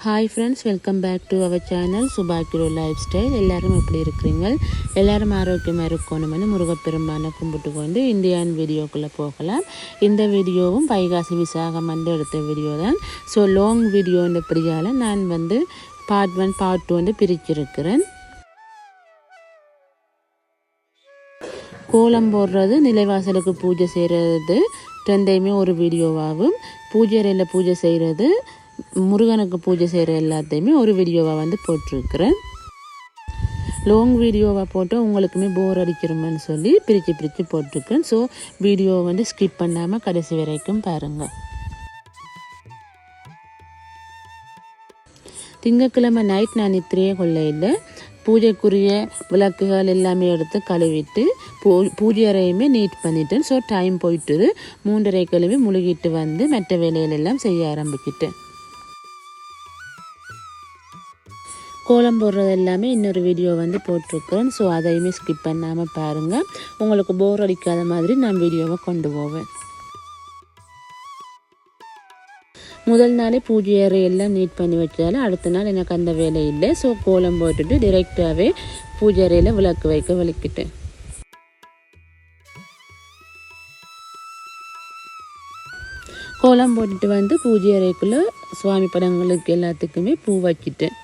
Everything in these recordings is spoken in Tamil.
Hi friends, welcome back to our channel சுபாக்கிரோ லைஃப் ஸ்டைல். எல்லோரும் எப்படி இருக்கிறீங்க? எல்லோரும் ஆரோக்கியமாக இருக்கணும்னு முருகப்பெருமானை கும்பிட்டு கொண்டு இந்தியான் வீடியோக்குள்ளே போகலாம். இந்த வீடியோவும் வைகாசி விசாகம் எடுத்த வீடியோ தான். ஸோ லாங் வீடியோன்றபடியால் நான் பார்ட் 1 பார்ட் 2 பிரிச்சிருக்கிறேன். கோலம் போடுறது, நிலைவாசலுக்கு பூஜை செய்கிறது ரெண்டையுமே ஒரு வீடியோவாகும். பூஜை அறையில் பூஜை செய்கிறது, முருகனுக்கு பூஜை செய்கிற எல்லாத்தையுமே ஒரு வீடியோவாக போட்டிருக்கிறேன். லாங் வீடியோவாக போட்டு உங்களுக்குமே போர் அடிக்கிறோம்னு சொல்லி பிரித்து போட்டிருக்கேன். ஸோ வீடியோவை ஸ்கிப் பண்ணாமல் கடைசி வரைக்கும் பாருங்கள். திங்கட்கிழமை நைட் நான் நித்திரையே கொள்ளையில் பூஜைக்குரிய விளக்குகள் எல்லாமே எடுத்து கழுவிட்டு பூஜை அறையுமே நீட் பண்ணிட்டேன். ஸோ டைம் போயிட்டுது. 3:30 கிழமை முழுகிட்டு மற்ற வேலைகளெல்லாம் செய்ய ஆரம்பிக்கிட்டேன். கோலம் போடுறது எல்லாமே இன்னொரு வீடியோ போட்டிருக்கிறேன். ஸோ அதையுமே ஸ்கிப் பண்ணாமல் பாருங்கள். உங்களுக்கு போர் அடிக்காத மாதிரி நான் வீடியோவை கொண்டு போவேன். முதல் நாளே பூஜை அறையெல்லாம் நீட் பண்ணி வச்சாலும் அடுத்த நாள் எனக்கு அந்த வேலை இல்லை. ஸோ கோலம் போட்டுட்டு டிரெக்டாகவே பூஜை அறையில் விளக்கு வைக்க வலிக்கிட்டேன். கோலம் போட்டுட்டு பூஜை அறைக்குள்ளே சுவாமி படங்களுக்கு எல்லாத்துக்குமே பூ வச்சிட்டேன்.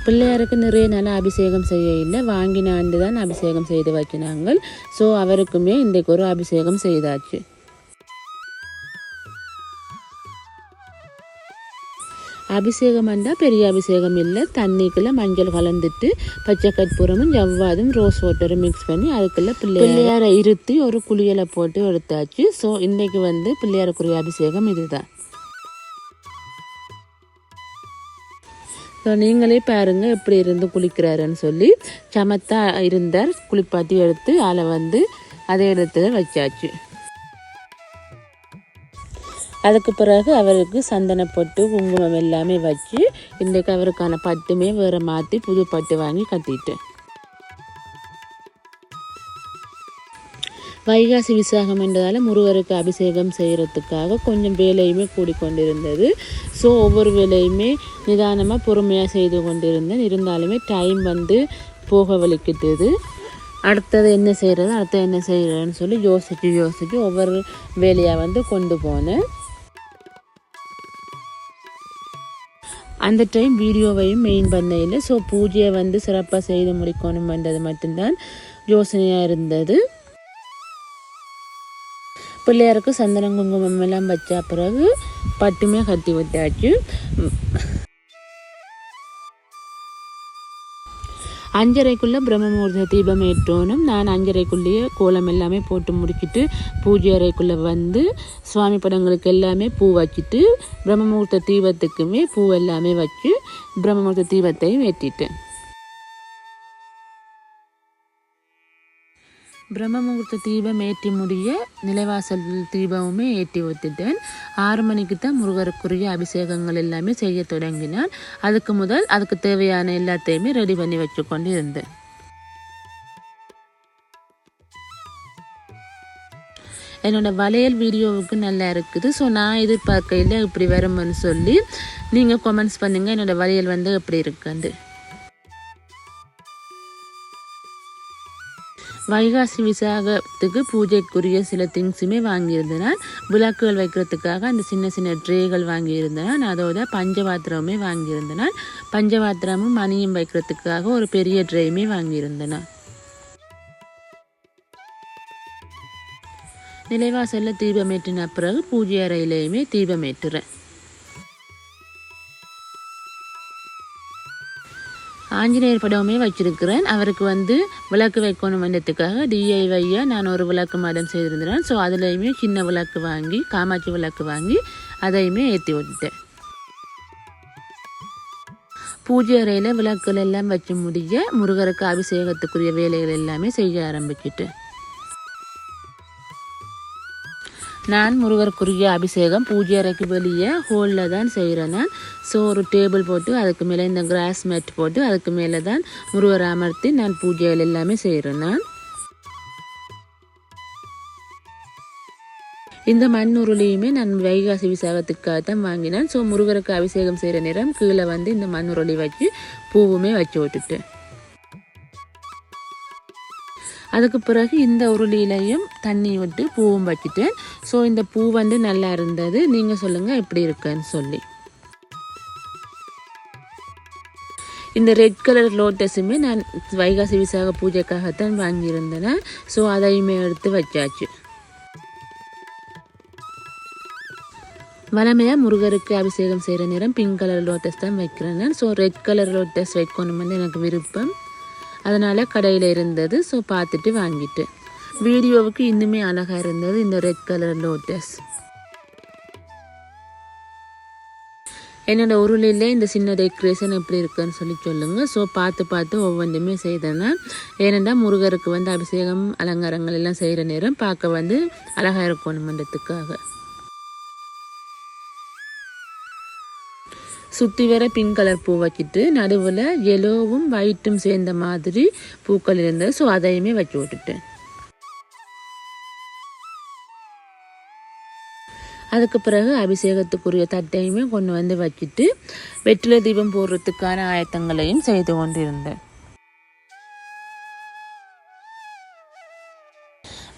பிள்ளையாருக்கு நிறைய நாள் அபிஷேகம் செய்ய இல்லை, வாங்கின ஆண்டு தான் அபிஷேகம் செய்து வச்சினாங்க. ஸோ அவருக்குமே இன்றைக்கு ஒரு அபிஷேகம் செய்தாச்சு. அபிஷேகம் என்றால் பெரிய அபிஷேகம் இல்லை. தண்ணிக்குள்ளே மஞ்சள் கலந்துட்டு பச்சை கற்பூரமும் ஜவ்வாதும் ரோஸ் வாட்டரும் மிக்ஸ் பண்ணி அதுக்குள்ளே பிள்ளையாரை இருத்தி ஒரு குளியலை போட்டு எடுத்தாச்சு. ஸோ இன்றைக்கு பிள்ளையாருக்குரிய அபிஷேகம் இதுதான். ஸோ நீங்களே பாருங்கள் எப்படி இருந்து குளிக்கிறாருன்னு சொல்லி. சமத்தா இருந்தார். குளிப்பாட்டி எடுத்து ஆளை அதே இடத்துல வச்சாச்சு. அதுக்கு பிறகு அவருக்கு சந்தன பொட்டு குங்குமம் எல்லாமே வச்சு இன்றைக்கு அவருக்கான பட்டுமே வேறு மாற்றி புது பட்டு வாங்கி கட்டிட்டேன். வைகாசி விசாகம் என்றதால் முருகருக்கு அபிஷேகம் செய்கிறதுக்காக கொஞ்சம் வேலையுமே கூடிக்கொண்டிருந்தது. ஸோ ஒவ்வொரு வேலையுமே நிதானமாக பொறுமையாக செய்து கொண்டிருந்தேன். இருந்தாலுமே டைம் போக வலிக்கிட்டது. அடுத்தது என்ன செய்கிறதுன்னு சொல்லி யோசித்து ஒவ்வொரு வேலையாக கொண்டு போனேன். அந்த டைம் வீடியோவையும் மெயின் பண்ண இல்லை. ஸோ பூஜையை சிறப்பாக செய்து முடிக்கணும்ன்றது மட்டும்தான் யோசனையாக இருந்தது. பிள்ளையாருக்கு சந்தனம் குங்குமம் எல்லாம் வச்ச பிறகு பட்டுமே கட்டி விட்டாச்சு. 5:30 பிரம்ம முகூர்த்த தீபம் ஏற்றோனும். நான் 5:30 கோலம் எல்லாமே போட்டு முடிச்சுட்டு பூஜை அறைக்குள்ளே சுவாமி படங்களுக்கு எல்லாமே பூ வச்சுட்டு பிரம்ம முகூர்த்த தீபத்துக்குமே பூ எல்லாமே வச்சு பிரம்ம முகூர்த்த தீபத்தையும் ஏற்றிட்டேன். பிரம்ம முகூர்த்த தீபம் ஏற்றி முடிய நிலைவாசல் தீபமுமே ஏற்றி வைத்துட்டேன். 6 மணிக்கு தான் முருகருக்குரிய அபிஷேகங்கள் எல்லாமே செய்ய தொடங்கினான். அதுக்கு தேவையான எல்லாத்தையுமே ரெடி பண்ணி வச்சு கொண்டு இருந்தேன். என்னோட வளையல் வீடியோவுக்கு நல்லா இருக்குது. ஸோ நான் எதிர்பார்க்கையில் இப்படி வரும்னு சொல்லி நீங்கள் கமெண்ட்ஸ் பண்ணுங்கள். என்னோட வளையல் எப்படி இருக்குண்டு. வைகாசி விசாகத்துக்கு பூஜைக்குரிய சில திங்ஸுமே வாங்கியிருந்தேன். விளக்குகள் வைக்கிறதுக்காக அந்த சின்ன சின்ன ட்ரேகள் வாங்கியிருந்தேன். அதோட பஞ்சபாத்திரமுமே வாங்கியிருந்தேன். பஞ்சபாத்திரமும் மணியும் வைக்கிறதுக்காக ஒரு பெரிய ட்ரேயுமே வாங்கியிருந்தேன். நிலைவாசலில் தீபமேற்றின பிறகு பூஜை அறையிலையுமே தீபமேற்றுறேன். ஆஞ்சநேயர் படமே வச்சிருக்கிறேன். அவருக்கு விளக்கு வைக்கணுன்றதுக்காக DIY நான் ஒரு விளக்கு மாடம் செய்திருந்தேன். ஸோ அதுலேயுமே சின்ன விளக்கு வாங்கி காமாட்சி விளக்கு வாங்கி அதையுமே ஏற்றி விட்டுட்டேன். பூஜை அறையில் விளக்குகள் எல்லாம் வச்சு முடிய முருகருக்கு அபிஷேகத்துக்குரிய வேலைகள் எல்லாமே செய்ய ஆரம்பிச்சுட்டேன். நான் முருகருக்குரிய அபிஷேகம் பூஜை அறைக்கு வெளியே ஹோலில் தான் செய்கிறேன். ஸோ ஒரு டேபிள் போட்டு அதுக்கு மேலே இந்த கிராஸ் மேட் போட்டு அதுக்கு மேலே தான் முருகரை அமர்த்தி நான் பூஜைகள் எல்லாமே செய்கிறேன். இந்த மண் உருளியுமே நான் வைகாசி விசாகத்துக்காக தான் வாங்கினேன். ஸோ முருகருக்கு அபிஷேகம் செய்கிற நேரம் கீழே வந்து இந்த மண் உருளி வச்சு பூவுமே வச்சு விட்டுட்டேன். அதுக்கு பிறகு இந்த உருளியிலையும் தண்ணி விட்டு பூவும் வச்சுட்டேன். ஸோ இந்த பூ வந்து நல்லா இருந்தது. நீங்கள் சொல்லுங்கள் எப்படி இருக்குன்னு சொல்லி. இந்த ரெட் கலர் லோட்டஸுமே நான் வைகாசி விசாக பூஜைக்காகத்தான் வாங்கியிருந்தேன். ஸோ அதையுமே எடுத்து வச்சாச்சு. வளமையாக முருகருக்கு அபிஷேகம் செய்கிற நேரம் பிங்க் கலர் லோட்டஸ் தான் வைக்கிறேன். ஸோ ரெட் கலர் லோட்டஸ் வைக்கணும் வந்து எனக்கு விருப்பம். அதனால் கடையில் இருந்தது. ஸோ பார்த்துட்டு வாங்கிட்டு வீடியோவுக்கு இன்னுமே அழகாக இருந்தது இந்த ரெட் கலர் லோட்டஸ். என்னோடய உருளிலே இந்த சின்ன டெக்கரேஷன் எப்படி இருக்குன்னு சொல்லி சொல்லுங்கள். ஸோ பார்த்து ஒவ்வொன்றுமே செய்தேன்னா ஏனென்றால் முருகருக்கு வந்து அபிஷேகம் அலங்காரங்கள் எல்லாம் செய்கிற நேரம் பார்க்க வந்து அழகாக இருக்கணுமன்றதுக்காக. சுற்றி வர பிங்க் கலர் பூ வச்சுட்டு நடுவில் எல்லோவும் ஒயிட்டும் சேர்ந்த மாதிரி பூக்கள் இருந்தது. ஸோ அதையுமே வச்சு விட்டுட்டேன். அதுக்கு பிறகு அபிஷேகத்துக்குரிய தட்டையுமே கொண்டு வந்து வச்சுட்டு வெற்றிலை தீபம் போடுறதுக்கான ஆயத்தங்களையும் செய்து கொண்டிருந்தேன்.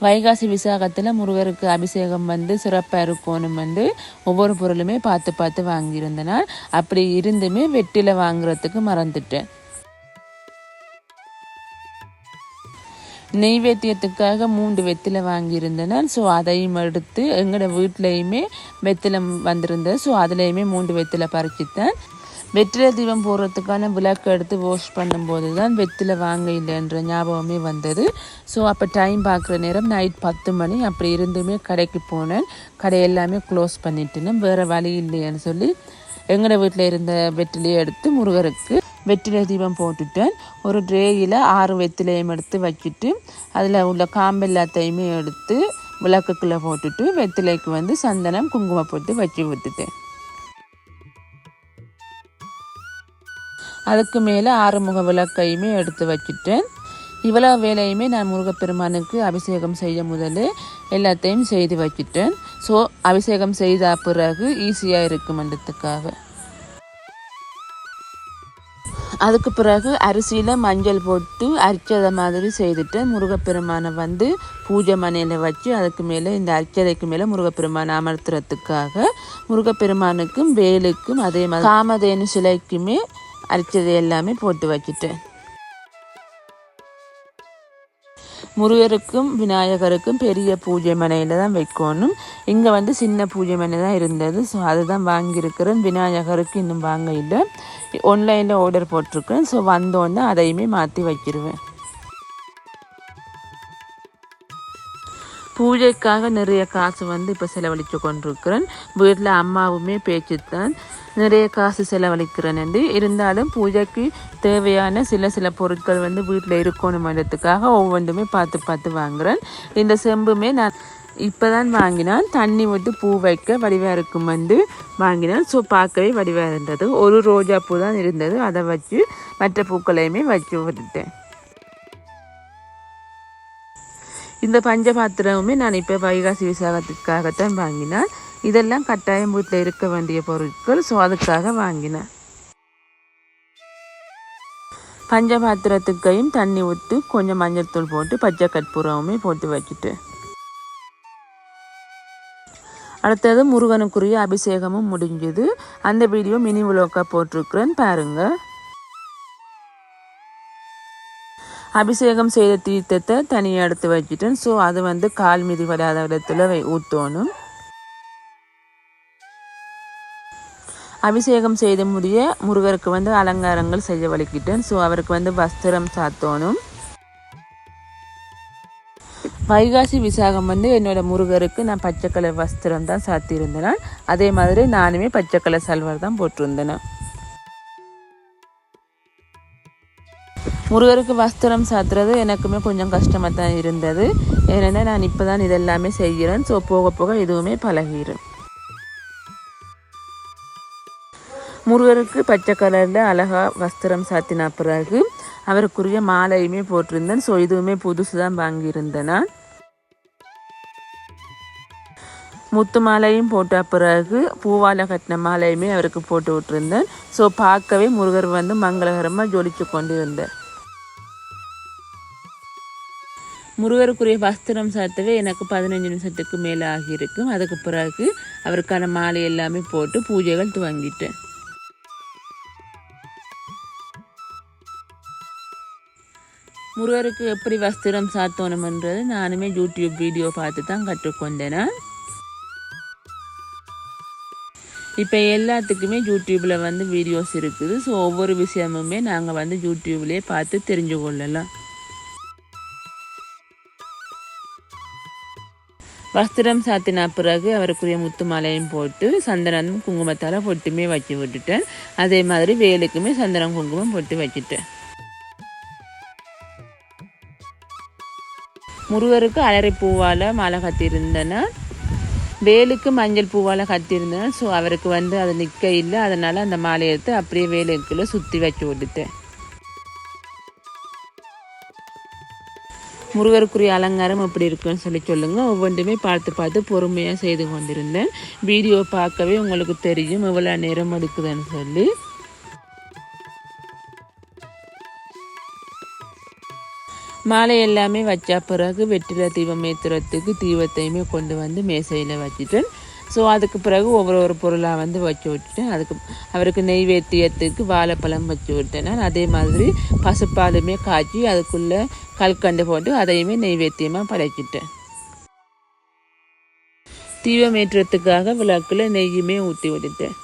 வைகாசி விசாகத்தில் முருகருக்கு அபிஷேகம் வந்து சிறப்பாக இருக்கணும் வந்து ஒவ்வொரு பொருளுமே பார்த்து வாங்கியிருந்தனால் அப்படி இருந்துமே வெற்றிலை வாங்குறதுக்கு மறந்துட்டேன். நெய்வேத்தியத்துக்காக 3 வெற்றிலை வாங்கியிருந்தேன். ஸோ அதையும் எடுத்து எங்களோட வீட்லேயுமே வெற்றிலை வந்திருந்தது. ஸோ அதுலேயுமே 3 வெற்றிலை பறிச்சுத்தேன். வெற்றிலை தீபம் போடுறதுக்கான விளக்கு எடுத்து வாஷ் பண்ணும்போது தான் வெற்றிலை வாங்க இல்லைன்ற ஞாபகமே வந்தது. ஸோ அப்போ டைம் பார்க்குற நேரம் நைட் 10 மணி அப்படி இருந்துமே கடைக்கு போனேன். கடை எல்லாமே க்ளோஸ் பண்ணிட்டுனேன். வேறு வழி இல்லைன்னு சொல்லி எங்களோட வீட்டில் இருந்த வெற்றிலையை எடுத்து முருகருக்கு வெற்றிலை தீபம் போட்டுட்டேன். ஒரு ட்ரேயில் 6 வெற்றிலையும் எடுத்து வச்சுட்டு அதில் உள்ள காம்பு எல்லாத்தையுமே எடுத்து விளக்குக்குள்ளே போட்டுட்டு வெற்றிலைக்கு வந்து சந்தனம் குங்குமம் போட்டு வச்சு விட்டுட்டேன். அதுக்கு மேலே 6 முக விளக்கையுமே எடுத்து வச்சுட்டேன். இவ்வளோ வேலையுமே நான் முருகப்பெருமானுக்கு அபிஷேகம் செய்ய முதல்ல எல்லாத்தையும் செய்து வச்சுட்டேன். ஸோ அபிஷேகம் செய்த பிறகு ஈஸியாக இருக்குமன்றதுக்காக. அதுக்கு பிறகு அரிசியில் மஞ்சள் போட்டு அரிச்சதை மாதிரி செய்துட்டு முருகப்பெருமானை வந்து பூஜை மனையில் வச்சு அதுக்கு மேலே இந்த அரிச்சதைக்கு மேலே முருகப்பெருமானை அமர்த்துறதுக்காக முருகப்பெருமானுக்கும் வேலுக்கும் அதே மாதிரி காமதேனு சிலைக்குமே அரிச்சதை எல்லாமே போட்டு வச்சுட்டேன். முருகருக்கும் விநாயகருக்கும் பெரிய பூஜை மனையில் தான் வைக்கணும். இங்கே வந்து சின்ன பூஜை மனை தான் இருந்தது. ஸோ அதுதான் வாங்கியிருக்கிறேன். விநாயகருக்கு இன்னும் வாங்க இல்லை. ஆன்லைனில் ஆர்டர் போட்டிருக்கேன். ஸோ வந்தோடனே அதையுமே மாற்றி வச்சிருவேன். பூஜைக்காக நிறைய காசு வந்து இப்போ செலவழித்து கொண்டிருக்கிறேன். வீட்டில் அம்மாவுமே பேச்சுத்தான் நிறைய காசு செலவழிக்கிறேன் என்று. இருந்தாலும் பூஜைக்கு தேவையான சில பொருட்கள் வந்து வீட்டில் இருக்கணுமன்றதுக்காக ஒவ்வொன்றுமே பார்த்து வாங்குகிறேன். இந்த செம்புமே நான் இப்போ தான் வாங்கினான். தண்ணி விட்டு பூ வைக்க வடிவாக இருக்கும் வந்து வாங்கினான். ஸோ பார்க்கவே வடிவாக இருந்தது. ஒரு ரோஜா பூ தான் இருந்தது. அதை வச்சு மற்ற பூக்களையுமே வச்சு விட்டுட்டேன். இந்த பஞ்ச பாத்திரமுமே நான் இப்போ வைகாசி விசாகத்துக்காகத்தான் வாங்கினேன். இதெல்லாம் கட்டாயம் வீட்டில் இருக்க வேண்டிய பொருட்கள். ஸோ அதுக்காக வாங்கினேன். பஞ்ச பாத்திரத்துக்கையும் தண்ணி ஊற்றி கொஞ்சம் மஞ்சள் தூள் போட்டு பச்சை கற்பூரமுமே போட்டு வச்சுட்டு அடுத்தது முருகனுக்குரிய அபிஷேகமும் முடிஞ்சது. அந்த வீடியோ மினி விலோக்கா போட்டிருக்கிறேன் பாருங்கள். அபிஷேகம் செய்த தீர்த்தத்தை தனியாக எடுத்து வச்சுட்டேன். ஸோ அது வந்து கால் மிதி வராத இடத்துல ஊற்றணும். அபிஷேகம் செய்த முடிய முருகருக்கு வந்து அலங்காரங்கள் செய்ய வலிக்கிட்டேன். ஸோ அவருக்கு வந்து வஸ்திரம் சாத்தணும். வைகாசி விசாகம் வந்து என்னோட முருகருக்கு நான் பச்சை கலர் வஸ்திரம் தான் சாத்தியிருந்தேன். அதே மாதிரி நானுமே பச்சை கலர் சல்வார் தான் போட்டிருந்தேன். முருகருக்கு வஸ்திரம் சாத்துறது எனக்குமே கொஞ்சம் கஷ்டமாக தான் இருந்தது. ஏன்னா நான் இப்போ தான் இதெல்லாமே செய்கிறேன். ஸோ போக எதுவுமே பழகிறேன். முருகருக்கு பச்சை கலரில் அழகாக வஸ்திரம் சாத்தின பிறகு அவருக்குரிய மாலையுமே போட்டிருந்தேன். ஸோ இதுவுமே புதுசு தான் வாங்கியிருந்தேன். நான் முத்து மாலையும் போட்ட பிறகு பூவால் கட்டின மாலையுமே அவருக்கு போட்டு விட்டுருந்தேன். ஸோ பார்க்கவே முருகர் வந்து மங்களகரமாக ஜொலிச்சு கொண்டு இருந்தார். முருகருக்குரிய வஸ்திரம் சாத்தவே எனக்கு 15 நிமிஷத்துக்கு மேலே ஆகியிருக்கும். அதுக்கு பிறகு அவருக்கான மாலை எல்லாமே போட்டு பூஜைகள் துவங்கிட்டேன். முருகருக்கு எப்படி வஸ்திரம் சாத்தணும்ன்றது நானுமே யூடியூப் வீடியோ பார்த்து தான் கற்றுக்கொண்டேன். இப்போ எல்லாத்துக்குமே யூடியூப்பில் வந்து வீடியோஸ் இருக்குது. ஸோ ஒவ்வொரு விஷயமுமே நாங்கள் வந்து யூடியூப்லேயே பார்த்து தெரிஞ்சு கொள்ளலாம். வஸ்திரம் சாத்தின பிறகு அவருக்குரிய முத்து மாலையும் போட்டு சந்தனம் குங்குமத்தால் பொட்டுமே வச்சு விட்டுட்டேன். அதே மாதிரி வேலுக்குமே சந்தனம் குங்குமம் போட்டு வச்சுட்டேன். முருகருக்கு அலரை பூவால் மாலை கட்டியிருந்தேன்னா, வேலுக்கு மஞ்சள் பூவால் கட்டியிருந்தேன். ஸோ அவருக்கு வந்து அது நிற்க இல்லை. அதனால் அந்த மாலையை எடுத்து அப்படியே வேலுக்குள்ளே சுற்றி வச்சு விட்டுட்டேன். முருகருக்குரிய அலங்காரம் எப்படி இருக்குன்னு சொல்லி சொல்லுங்கள். ஒவ்வொன்றுமே பார்த்து பார்த்து பொறுமையாக செய்து கொண்டிருந்தேன். வீடியோ பார்க்கவே உங்களுக்கு தெரியும் எவ்வளோ நேரம் எடுக்குதுன்னு சொல்லி. மாலை எல்லாமே வச்சா பிறகு வெற்றிலை தீபம் ஏற்றுறதுக்கு தீபத்தையுமே கொண்டு வந்து மேசையில் வச்சுட்டேன். ஸோ அதுக்கு பிறகு ஒவ்வொரு பொருளாக வந்து வச்சு விட்டுட்டேன். அவருக்கு நெய்வேத்தியத்துக்கு வாழைப்பழம் வச்சு விட்டேன். அதே மாதிரி பசுப்பாலுமே காய்ச்சி அதுக்குள்ளே கல்கண்டு போட்டு அதையுமே நெய்வேத்தியமாக படைச்சிட்டேன். தீபம் ஏற்றுறதுக்காக விளக்கில் நெய்யுமே ஊற்றி விட்டுட்டேன்.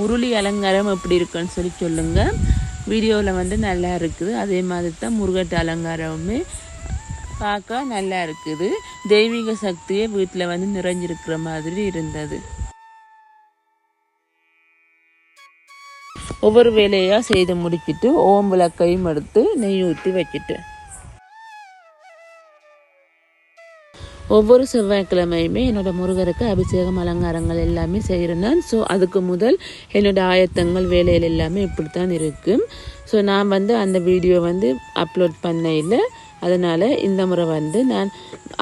உருளி அலங்காரம் எப்படி இருக்குன்னு சொல்லி சொல்லுங்கள். வீடியோவில் வந்து நல்லா இருக்குது. அதே மாதிரி தான் முருகட்டு அலங்காரமுமே பார்க்க நல்லா இருக்குது. தெய்வீக சக்தியே வீட்டில் வந்து நிறைஞ்சிருக்கிற மாதிரி இருந்தது. ஒவ்வொரு வேலையாக செய்து முடிச்சுட்டு ஓம் விளக்கையும் எடுத்து நெய் ஊற்றி வச்சுட்டு ஒவ்வொரு செவ்வாய்க்கிழமையுமே என்னோட முருகருக்கு அபிஷேகம் அலங்காரங்கள் எல்லாமே செய்கிறேன். ஸோ அதுக்கு முதல் என்னோட ஆயத்தங்கள் வேலைகள் எல்லாமே இப்படித்தான் இருக்குது. ஸோ நான் வந்து அந்த வீடியோ வந்து அப்லோட் பண்ண இல்லை. அதனால் இந்த முறை வந்து நான்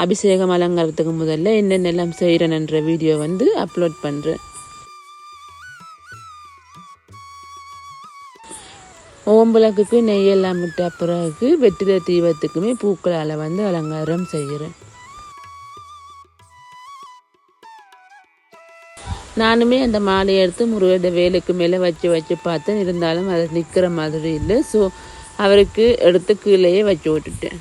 அபிஷேகம் அலங்காரத்துக்கு முதல்ல என்னென்னலாம் செய்கிறேன்ற வீடியோ வந்து அப்லோட் பண்ணுறேன். ஓம்புலக்குக்கு நெய்யெல்லாம் விட்ட பிறகு வெற்றிலை தீபத்துக்குமே பூக்களால் வந்து அலங்காரம் செய்கிறேன். நானுமே அந்த மாலையை எடுத்து முருகோட வேலுக்கு மேலே வச்சு பார்த்தேன். இருந்தாலும் அது நிற்கிற மாதிரி இல்லை. ஸோ அவருக்கு எடுத்து கீழேயே வச்சு விட்டுட்டேன்.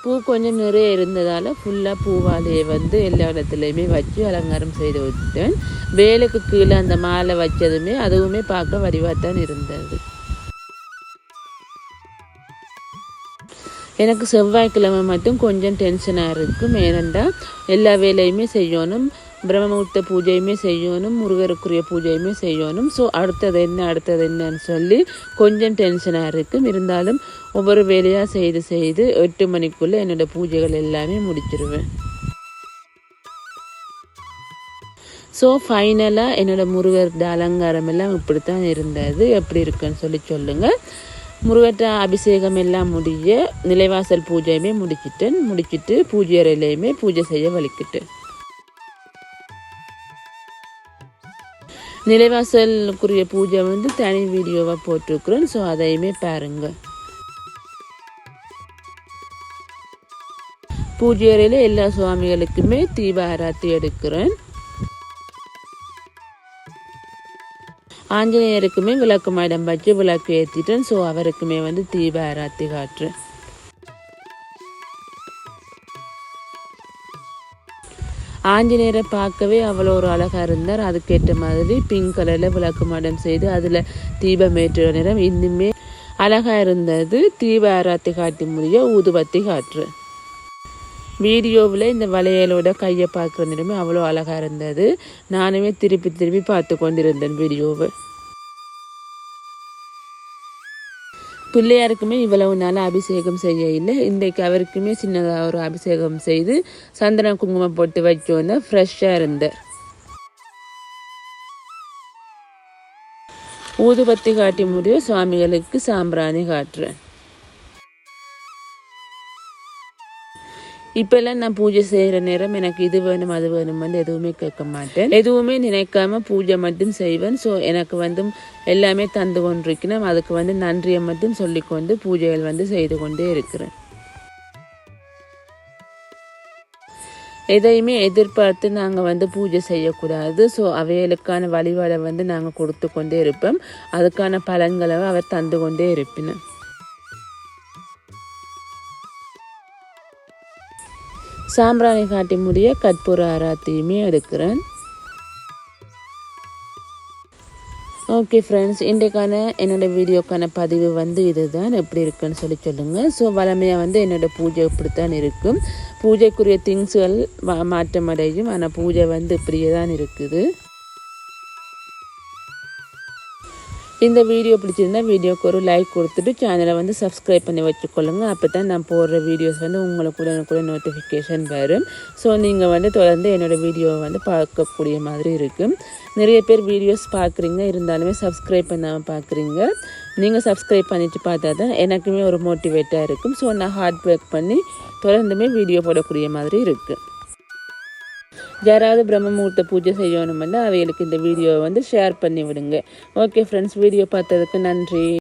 பூ கொஞ்சம் நிறைய இருந்ததால் ஃபுல்லாக பூவாலையை வந்து எல்லா இடத்துலையுமே வச்சு அலங்காரம் செய்து விட்டுட்டேன். வேலுக்கு கீழே அந்த மாலை வச்சதுமே அதுவுமே பார்க்க வடிவாகத்தான் இருந்தது. எனக்கு செவ்வாய்க்கிழமை மட்டும் கொஞ்சம் டென்ஷனாக இருக்கும். ஏனென்றால் எல்லா வேலையுமே செய்யணும், பிரம்மமுகூர்த்த பூஜையுமே செய்யணும், முருகருக்குரிய பூஜையுமே செய்யணும். ஸோ அடுத்தது என்னன்னு சொல்லி கொஞ்சம் டென்ஷனாக இருக்கும். இருந்தாலும் ஒவ்வொரு வேலையாக செய்து 8 மணிக்குள்ளே என்னோடய பூஜைகள் எல்லாமே முடிச்சிருவேன். ஸோ ஃபைனலாக என்னோடய முருகர் அலங்காரம் எல்லாம் இப்படித்தான் இருந்தது. எப்படி இருக்குன்னு சொல்லி சொல்லுங்கள். முருகட்ட அபிஷேகம் எல்லாம் முடிய நிலைவாசல் பூஜையுமே முடிச்சுட்டு பூஜை அறையிலையுமே பூஜை செய்ய வலிக்கிட்டேன். நிலைவாசலுக்குரிய பூஜை வந்து தனி வீடியோவாக போட்டிருக்கிறேன். ஸோ அதையுமே பாருங்கள். பூஜை அறையில் எல்லா சுவாமிகளுக்குமே தீப ஆராத்தி எடுக்கிறேன். ஆஞ்சநேயருக்குமே விளக்கு மாடம் வச்சு விளக்கு ஏற்றிட்டேன். ஸோ அவருக்குமே வந்து தீப ஆராத்தி காட்டுறேன். ஆஞ்சநேயரை பார்க்கவே அவ்வளோ ஒரு அழகாக இருந்தார். அதுக்கேற்ற மாதிரி பிங்க் கலரில் விளக்கு மாடம் செய்து அதில் தீபம் ஏற்றுற நேரம் இன்னுமே அழகாக இருந்தது. தீப ஆராத்தி காட்டி முடிய ஊதுபத்தி காட்டுறேன். வீடியோவில் இந்த வளையலோட கையை பார்க்குற நேரமே அவ்வளோ அழகாக இருந்தது. நானுமே திருப்பி பார்த்து கொண்டிருந்தேன் வீடியோவை. பிள்ளையாருக்குமே இவ்வளவு நாள் அபிஷேகம் செய்ய இல்லை. இன்றைக்கு அவருக்குமே சின்னதாக ஒரு அபிஷேகம் செய்து சந்தனம் குங்குமம் போட்டு வச்சோன்னா ஃப்ரெஷ்ஷாக இருந்தார். ஊதுபத்தி காட்டி முடிய சுவாமிகளுக்கு சாம்பிராணி காட்டுறேன். இப்போல்லாம் நான் பூஜை செய்கிற நேரம் எனக்கு இது வேணும் அது வேணுமென்னு எதுவுமே கேட்க மாட்டேன். எதுவுமே நினைக்காம பூஜை மட்டும் செய்வேன். ஸோ எனக்கு வந்து எல்லாமே தந்து கொண்டிருக்கணும். அதுக்கு நன்றியை மட்டும் சொல்லிக்கொண்டு பூஜைகள் செய்து கொண்டே இருக்கிறேன். எதையுமே எதிர்பார்த்து நாங்கள் பூஜை செய்யக்கூடாது. ஸோ அவைகளுக்கான வழிபாடை நாங்கள் கொடுத்து கொண்டே இருப்போம். அதுக்கான பலன்களை அவர் தந்து கொண்டே இருப்பினோம். சாம்பிராணி காட்டி முடிய கற்பூர ஆராத்தியுமே எடுக்கிறேன். ஓகே ஃப்ரெண்ட்ஸ், இன்றைக்கான என்னோடய வீடியோக்கான பதிவு இதுதான். எப்படி இருக்குன்னு சொல்லுங்கள். ஸோ வளமையாக என்னோடய பூஜை இப்படித்தான் இருக்கும். பூஜைக்குரிய திங்ஸுகள் மாற்றமடையும். ஆனால் பூஜை இப்படியே தான் இருக்குது. இந்த வீடியோ பிடிச்சிருந்தா வீடியோக்கு ஒரு லைக் கொடுத்துட்டு சேனலை சப்ஸ்கிரைப் பண்ணி வச்சுக்கொள்ளுங்க. அப்போ தான் நான் போடுற வீடியோஸ் உங்களுக்கு கூட நோட்டிஃபிகேஷன் வரும். ஸோ நீங்கள் தொடர்ந்து என்னோடய வீடியோவை பார்க்கக்கூடிய மாதிரி இருக்கும். நிறைய பேர் வீடியோஸ் பார்க்குறீங்க, இருந்தாலுமே சப்ஸ்கிரைப் பண்ணாமல் பார்க்குறீங்க. நீங்கள் சப்ஸ்கிரைப் பண்ணிட்டு பார்த்தா தான் எனக்குமே ஒரு மோட்டிவேட்டாக இருக்கும். ஸோ நான் ஹார்ட் ஒர்க் பண்ணி தொடர்ந்துமே வீடியோ போடக்கூடிய மாதிரி இருக்குது. யாராவது பிரம்ம முகூர்த்த பூஜை செய்யணுமென்னா அவைகளுக்கு இந்த வீடியோவை ஷேர் பண்ணி விடுங்க. ஓகே ஃப்ரெண்ட்ஸ், வீடியோ பார்த்ததுக்கு நன்றி.